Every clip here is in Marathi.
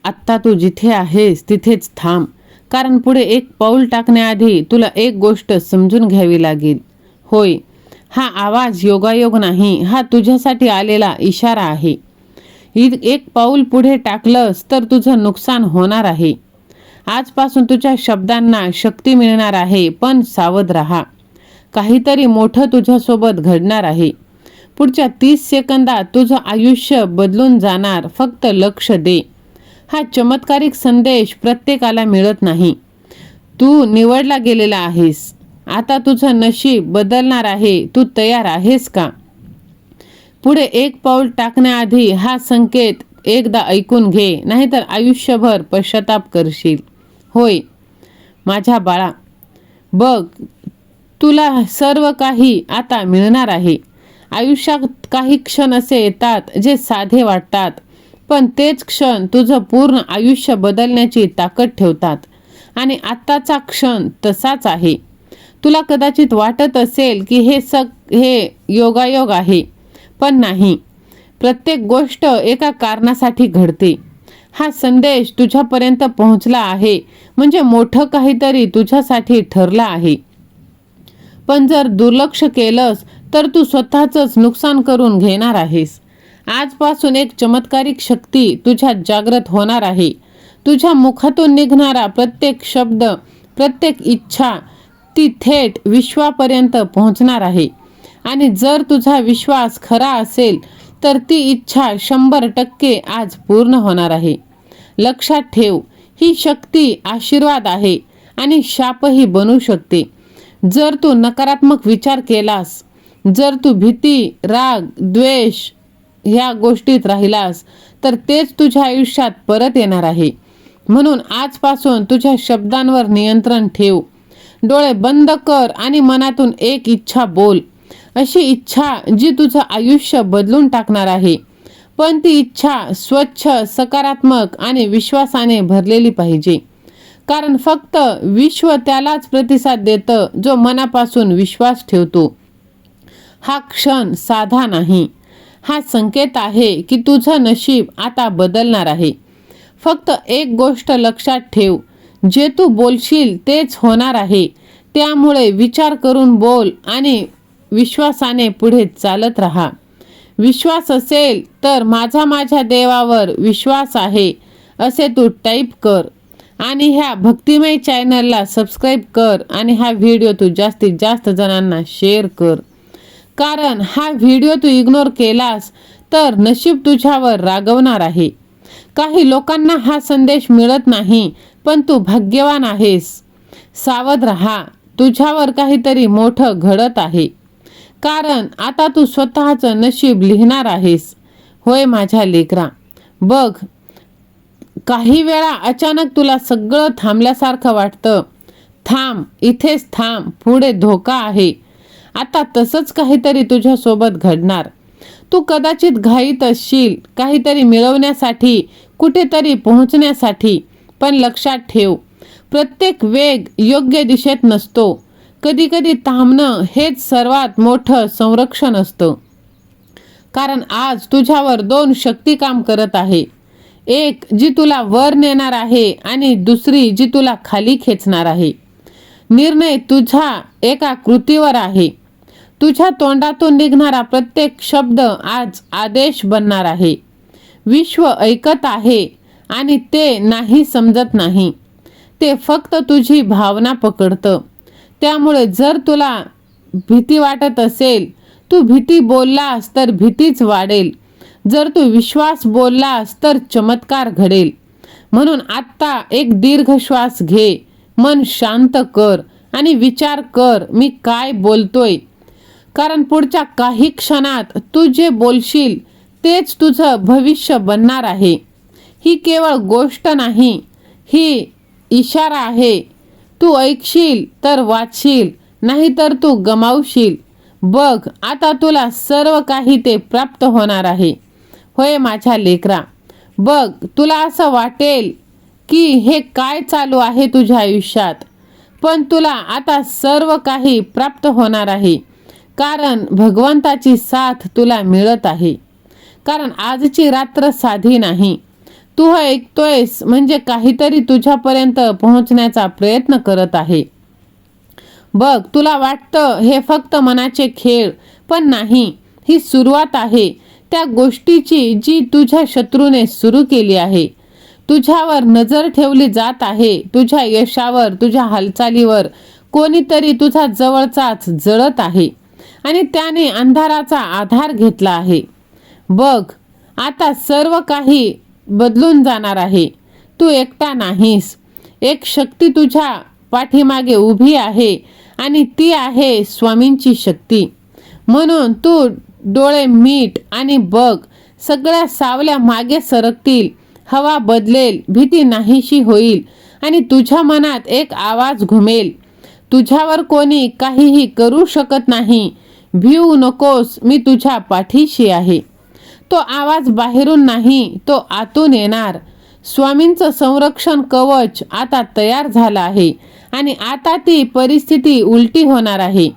आत्ता तू जिथे आहेस तिथेच थांब, कारण पुढे एक पाऊल टाकण्याआधी तुला एक गोष्ट समजून घ्यावी लागेल. होय, हा आवाज योगायोग नाही, हा तुझ्यासाठी आलेला इशारा आहे. एक पाऊल पुढे टाकलंस तर तुझं नुकसान होणार आहे. आजपासून तुझ्या शब्दांना शक्ती मिळणार आहे, पण सावध राहा. काहीतरी मोठं तुझ्यासोबत घडणार आहे. पुढच्या 30 सेकंदात तुझं आयुष्य बदलून जाणार. फक्त लक्ष दे. हा चमत्कारिक संदेश प्रत्येकाला मिळत नाही. तू निवडला गेलेला आहेस. आता तुझं नशीब बदलणार आहे. तू तयार आहेस का? पुढे एक पाऊल टाकण्याआधी हा संकेत एकदा ऐकून घे, नाहीतर आयुष्यभर पश्चाताप करशील. होय माझ्या बाळा, बघ, तुला सर्व काही आता मिळणार आहे. आयुष्यात काही क्षण असे येतात जे साधे वाटतात, पण तेच क्षण तुझं पूर्ण आयुष्य बदलण्याची ताकद ठेवतात. आणि आत्ताचा क्षण तसाच आहे. तुला कदाचित वाटत असेल की हे योगायोग आहे, पण नाही. प्रत्येक गोष्ट एका कारणासाठी घडते. हा संदेश तुझ्यापर्यंत पोहोचला आहे म्हणजे मोठं काहीतरी तुझ्यासाठी ठरलं आहे. पण जर दुर्लक्ष केलंस तर तू स्वतःचंच नुकसान करून घेणार आहेस. आजपासून एक चमत्कारिक शक्ती तुझ्यात जागृत होणार आहे. तुझ्या मुखातून निघणारा प्रत्येक शब्द, प्रत्येक इच्छा, ती थेट विश्वापर्यंत पोहोचणार आहे. आणि जर तुझा विश्वास खरा असेल तर ती इच्छा 100% आज पूर्ण होणार आहे. लक्षात ठेव, ही शक्ती आशीर्वाद आहे आणि शापही बनू शकते. जर तू नकारात्मक विचार केलास, जर तू भीती, राग, द्वेष ह्या गोष्टीत राहिलास, तर तेच तुझ्या आयुष्यात परत येणार आहे. म्हणून आजपासून तुझ्या शब्दांवर नियंत्रण ठेव. डोळे बंद कर आणि मनातून एक इच्छा बोल. अशी इच्छा जी तुझं आयुष्य बदलून टाकणार आहे. पण ती इच्छा स्वच्छ, सकारात्मक आणि विश्वासाने भरलेली पाहिजे. कारण फक्त विश्व त्यालाच प्रतिसाद देतं जो मनापासून विश्वास ठेवतो. हा क्षण साधा नाही. हा संकेत आहे की तुझं नशीब आता बदलणार आहे. फक्त एक गोष्ट लक्षात ठेव, जे तू बोलशील तेच होणार आहे. त्यामुळे विचार करून बोल आणि विश्वासाने पुढे चालत राहा. विश्वास असेल तर माझ्या देवावर विश्वास आहे असे तू टाईप कर आणि ह्या भक्तिमय चॅनलला सबस्क्राईब कर आणि हा व्हिडिओ तू जास्तीत जास्त जणांना शेअर कर. कारण हा व्हिडिओ तू इग्नोर केलास तर नशीब तुझ्यावर रागवणार आहे. काही लोकांना हा संदेश मिळत नाही, पण तू भाग्यवान आहेस. सावध राहा, तुझ्यावर काहीतरी मोठं घडत आहे. कारण आता तू स्वतःचं नशीब लिहिणार आहेस. होय माझ्या लेकरा, बघ, काही वेळा अचानक तुला सगळं थांबल्यासारखं वाटतं. थांब, इथेच थांब, पुढे धोका आहे. आता तसंच काहीतरी तुझ्यासोबत घडणार. तू कदाचित घाईत असशील, काहीतरी मिळवण्यासाठी, कुठेतरी पोहोचण्यासाठी. पण लक्षात ठेव, प्रत्येक वेग योग्य दिशेत नसतो. कधीकधी थांबणं हेच सर्वात मोठं संरक्षण असतं. कारण आज तुझ्यावर 2 शक्ती काम करत आहे. एक जी तुला वर नेणार आहे आणि दुसरी जी तुला खाली खेचणार आहे. निर्णय तुझ्या एका कृतीवर आहे. तुझ्या तोंडातून निघणारा प्रत्येक शब्द आज आदेश बनणार आहे. विश्व ऐकत आहे आणि ते नाही समजत नाही. ते फक्त तुझी भावना पकडतं. त्यामुळे जर तुला भीती वाटत असेल, तू भीती बोललास तर भीतीच वाढेल. जर तू विश्वास बोललास तर चमत्कार घडेल. म्हणून आत्ता एक दीर्घ श्वास घे, मन शांत कर आणि विचार कर, मी काय बोलतोय. कारण पुढच्या काही क्षणात तू जे बोलशील तेच तुझं भविष्य बनणार आहे. ही केवळ गोष्ट नाही, ही इशारा आहे. तू ऐकशील तर वाचशील, नाहीतर तू गमावशील. बघ, आता तुला सर्व काही ते प्राप्त होणार आहे. होय माझ्या लेकरा, बघ, तुला असं वाटेल की हे काय चालू आहे तुझ्या आयुष्यात, पण तुला आता सर्व काही प्राप्त होणार आहे. कारण भगवंताची साथ तुला मिळत आहे. कारण आजची रात्र साधी नाही. तू हे ऐकतोयस म्हणजे काहीतरी तुझ्यापर्यंत पोहोचण्याचा प्रयत्न करत आहे. बघ, तुला वाटतं हे फक्त मनाचे खेळ, पण नाही, ही सुरुवात आहे त्या गोष्टीची जी तुझ्या शत्रूने सुरू केली आहे. तुझ्यावर नजर ठेवली जात आहे, तुझ्या यशावर, तुझ्या हालचालीवर. कोणीतरी तुझा जवळचाच जळत आहे आणि त्याने अंधाराचा आधार घेतला आहे. बघ, आता सर्व काही बदलून जाणार आहे. तू एकटा नाहीस. एक शक्ती तुझ्या पाठीमागे उभी आहे आणि ती आहे स्वामींची शक्ती. म्हणून तू डोळे मीट आणि बघ, सगळ्या सावल्या मागे सरकतील, हवा बदलेल, भीती नाहीशी होईल आणि तुझ्या मनात एक आवाज घुमेल, तुझ्यावर कोणी काहीही करू शकत नाही. भिवू नकोस, मी तुझ्या पाठीशी आहे. तो आवाज बाहेरून नाही, तो आतून येणार. स्वामींचं संरक्षण कवच आता तयार झालं आहे आणि आता ती परिस्थिती उलटी होणार आहे.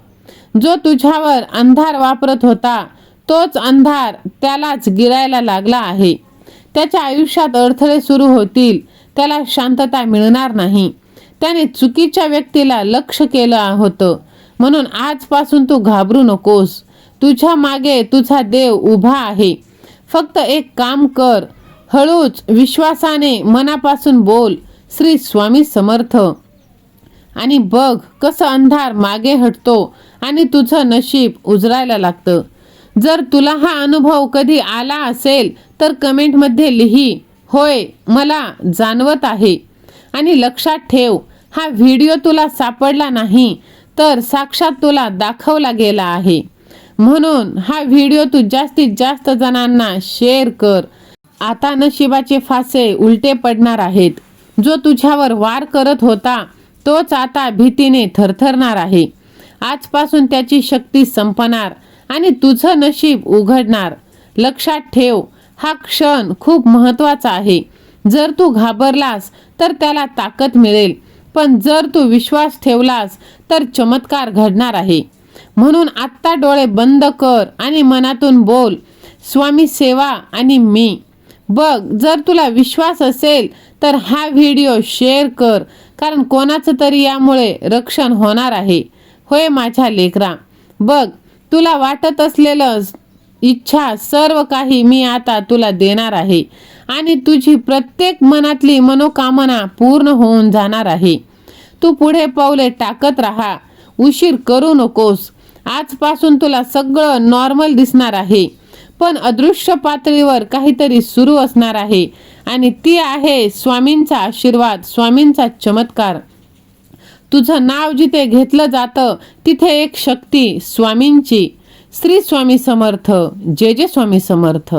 जो तुझ्यावर अंधार वापरत होता, तोच अंधार त्यालाच गिरायला लागला आहे. त्याच्या आयुष्यात अडथळे सुरू होतील, त्याला शांतता मिळणार नाही. त्याने चुकीच्या व्यक्तीला लक्ष केलं होतं. म्हणून आजपासून तू घाबरू नकोस. तुझ्या मागे तुझा देव उभा आहे. फक्त एक काम कर, हळूच विश्वासाने मनापासून बोल, श्री स्वामी समर्थ, आणि बघ कसं अंधार मागे हटतो आणि तुझं नशीब उजळायला लागतं. जर तुला हा अनुभव कधी आला असेल तर कमेंटमध्ये लिही, होय मला जाणवत आहे. आणि लक्षात ठेव, हा व्हिडिओ तुला सापडला नाही तर साक्षात तुला दाखवला गेला आहे. म्हणून हा व्हिडिओ तू जास्तीत जास्त जणांना शेअर कर. आता नशिबाचे फासे उलटे पडणार आहेत. जो तुझ्यावर वार करत होता तोच आता भीतीने थरथरणार आहे. आजपासून त्याची शक्ती संपणार आणि तुझं नशीब उघडणार. लक्षात ठेव, हा क्षण खूप महत्त्वाचा आहे. जर तू घाबरलास तर त्याला ताकद मिळेल, पण जर तू विश्वास ठेवलास तर चमत्कार घडणार आहे. म्हणून आत्ता डोळे बंद कर आणि मनातून बोल, स्वामी सेवा आणि मी. बघ, जर तुला विश्वास असेल तर हा व्हिडिओ शेअर कर, कारण कोणाचं तरी यामुळे रक्षण होणार आहे. होय माझ्या लेकरा, बघ, तुला वाटत असलेलं इच्छा सर्व काही मी आता तुला देणार आहे आणि तुझी प्रत्येक मनातली मनोकामना पूर्ण होऊन जाणार आहे. तू पुढे पावले टाकत राहा, उशीर करू नकोस. आजपासून तुला सगळं नॉर्मल दिसणार आहे, पण अदृश्य पातळीवर काहीतरी सुरू असणार आहे आणि ती आहे स्वामींचा आशीर्वाद, स्वामींचा चमत्कार. तुझं नाव जिथे घेतलं जातं तिथे एक शक्ती स्वामींची. श्री स्वामी समर्थ. जय जय स्वामी समर्थ.